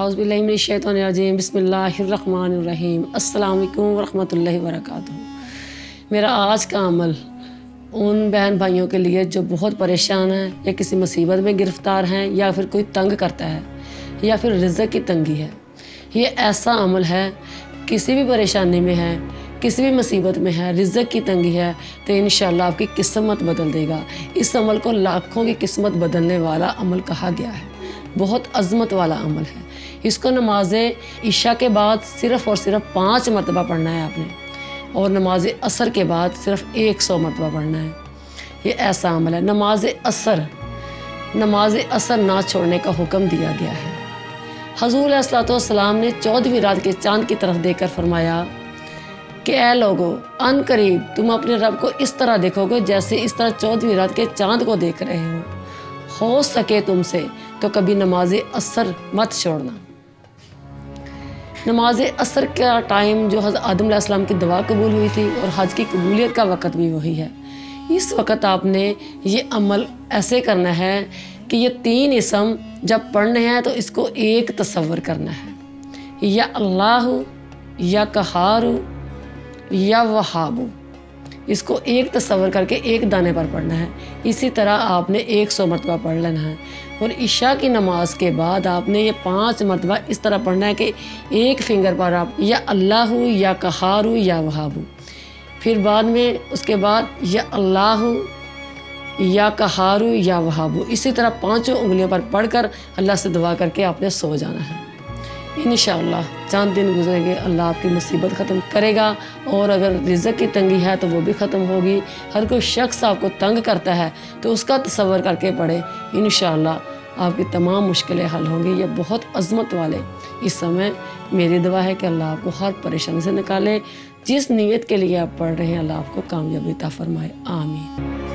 औज़ुबिल्लाहिमिनश्शैतानिर्रजीम बिस्मिल्लाहिर्रहमानिर्रहीम अस्सलाम वालेकुम वरहमतुल्लाहि वबरकातुहू। मेरा आज का अमल उन बहन भाइयों के लिए जो बहुत परेशान हैं या किसी मुसीबत में गिरफ़्तार हैं या फिर कोई तंग करता है या फिर रिज़्क़ की तंगी है। ये ऐसा अमल है, किसी भी परेशानी में है, किसी भी मुसीबत में है, रिज़्क़ की तंगी है, तो इंशाअल्लाह आपकी किस्मत बदल देगा। इस अमल को लाखों की किस्मत बदलने वाला अमल कहा गया है। बहुत अज़मत वाला अमल है। इसको नमाज इशा के बाद सिर्फ़ और सिर्फ 5 मरतबा पढ़ना है आपने, और नमाज असर के बाद सिर्फ 100 मरतबा पढ़ना है। ये ऐसा अमल है। नमाज असर ना छोड़ने का हुक्म दिया गया है। हज़ूर अलैहिस्सलाम ने 14वीं रात के चाँद की तरफ देखकर फरमाया कि ऐ लोगो, अनकरीब तुम अपने रब को इस तरह देखोगे जैसे इस तरह 14वीं रात के चाँद को देख रहे हो सके तुमसे तो कभी नमाज असर मत छोड़ना। नमाज असर का टाइम जो हज़रत आदम अलैहिस्सलाम की दुआ कबूल हुई थी और हज की कबूलियत का वक़्त भी वही है। इस वक़्त आपने ये अमल ऐसे करना है कि ये 3 इसम जब पढ़ने हैं तो इसको एक तसव्वुर करना है, या अल्लाह, या कहार, या वहाबु। इसको एक तसव्वुर करके एक दाने पर पढ़ना है। इसी तरह आपने 100 मरतबा पढ़ लेना है। और इशा की नमाज के बाद आपने ये 5 मरतबा इस तरह पढ़ना है कि एक फिंगर पर आप या अल्लाह, या कहारू, या वहाबू। फिर बाद में उसके बाद या अल्लाह, या कहारू, या वहाबू। इसी तरह 5 उंगलियों पर पढ़कर अल्लाह से दुआ करके आपने सो जाना है। इंशाअल्लाह चंद दिन गुजरेंगे, अल्लाह आपकी मुसीबत ख़त्म करेगा, और अगर रिज़्क़ की तंगी है तो वो भी ख़त्म होगी। हर कोई शख्स आपको तंग करता है तो उसका तसव्वुर करके पढ़े, इंशाअल्लाह आपकी तमाम मुश्किलें हल होंगी। ये बहुत अज़मत वाले इस समय मेरी दुआ है कि अल्लाह आपको हर परेशानी से निकाले। जिस नीयत के लिए आप पढ़ रहे हैं अल्लाह आपको कामयाबी अता फरमाए। आमीन।